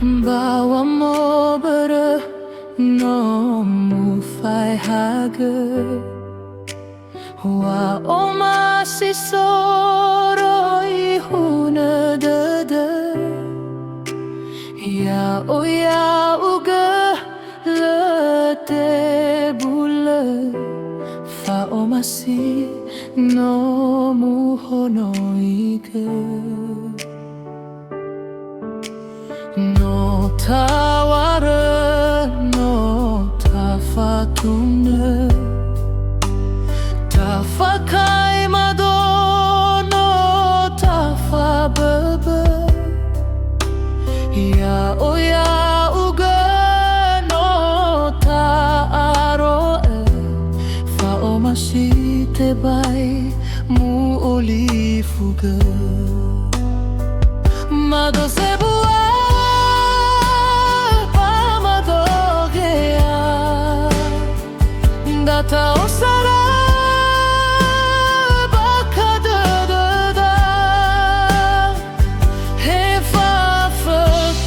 Bawa mo bara no mu fai hager wa o masisoro ihuna dada ya o ya uga lete bula fa o masi no mu hono ike no tawara no tafatuna tafakai madono tafababa ya oya uga no taaro fa o masite bai mu olifuga mado sebua Data osara baka da he fa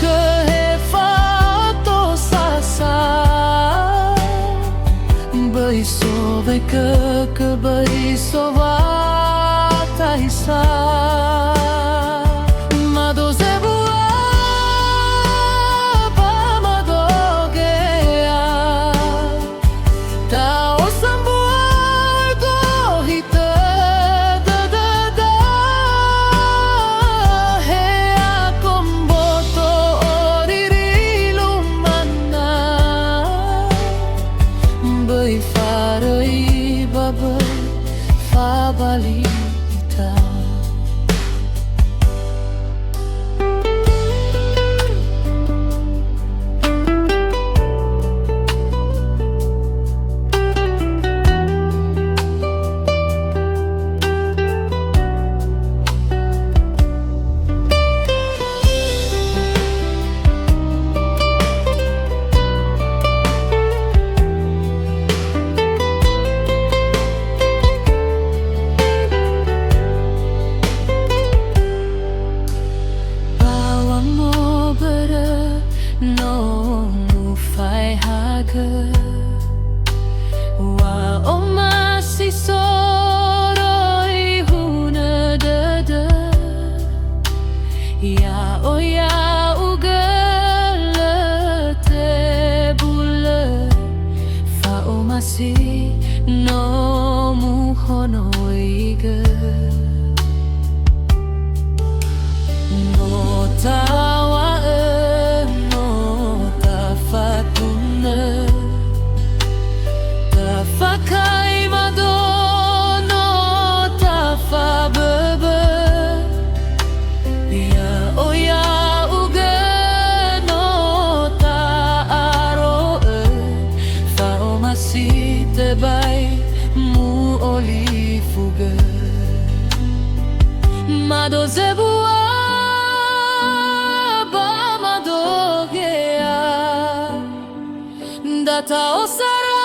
ke he fa to sasa baiso ve ke baiso va taisa mado zebua pa mado gea ta Fabalita no mu fai hager wa o masisoro ihuna dada ya o ya uga lete bula fa o masi no mu hono iga no tawa Fakai madono tafababa ya oya uga no taaro fa o masite bai mu olifuga mado zebua ba mado gea data osara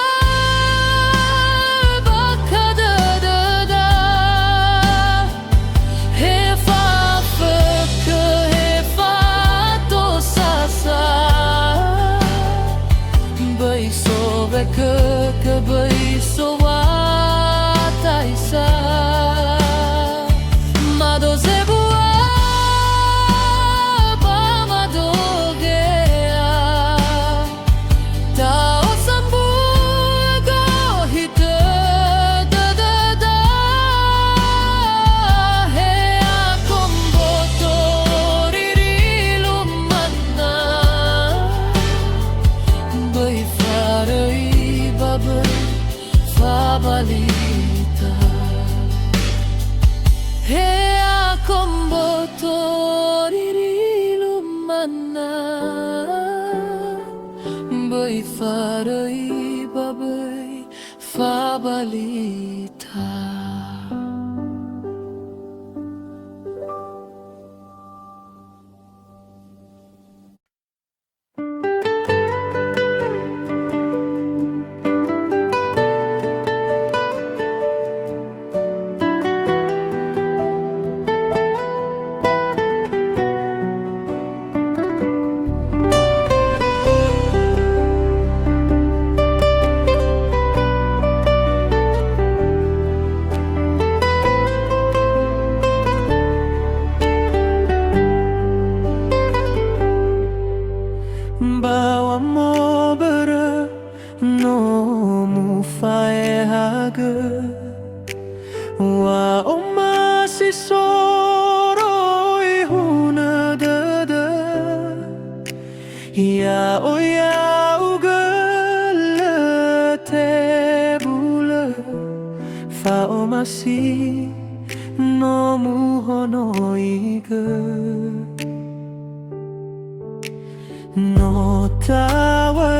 ke baiso wa taisa mado zebua pa mado gea ta osambu go hita da he akombo toririlu manna bai farai Fabalita he akombo toririlu manna bai farai babai Fabalita Yaw galate bula Fao masi no muhono iga No tawa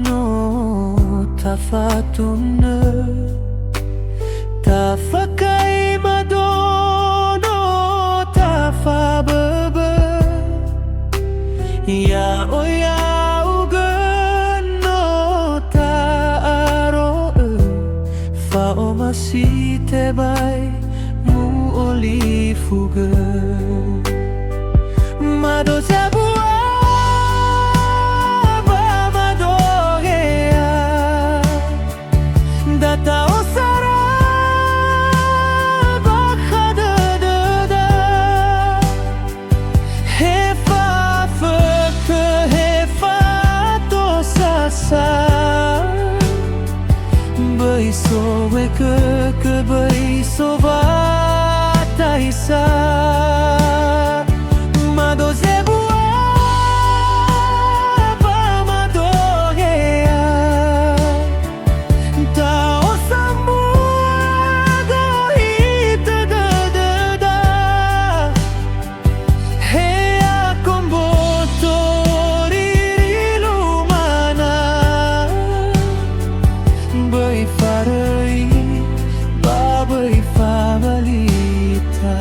no tafatuna Tafakai madono tafababa Yaw no taaro Fao masi tebay mu olifuga Mado sabua ba madohea Data osara bakadadada Hefa feke hefa tosasa Baiso weke ke baiso vataisa Mado zebua ba madohea Ta osamua gohita da Hea komboto ririlumana Bai farai babai fabalita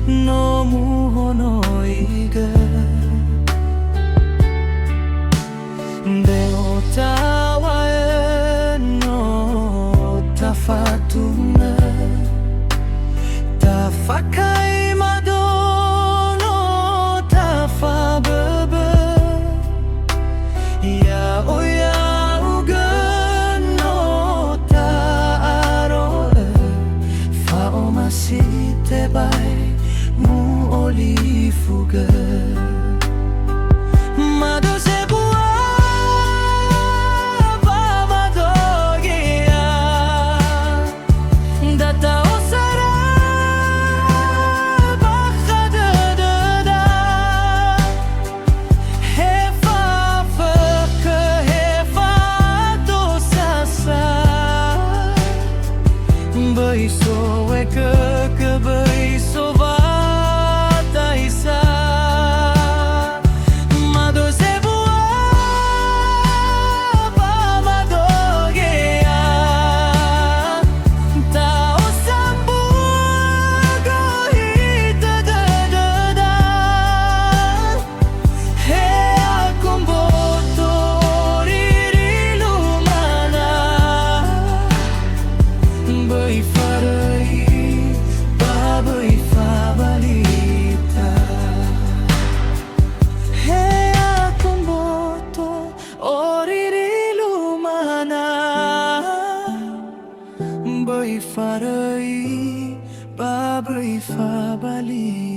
No muhono iga Deo tawa no tafatuna Tafakai madono tafababa Yaw no taaro Fao masi tebay mu olifuga Mado zebua ba madohea Data osara bakadadada Hefa feke hefa tosasa Baiso weke ke baiso vataisa Mado zebua ba madohea Ta osambua gohita da Hea komboto ririlumana Bai farai babai fabalita Hea komboto oririlumana Bai farai babai fabalita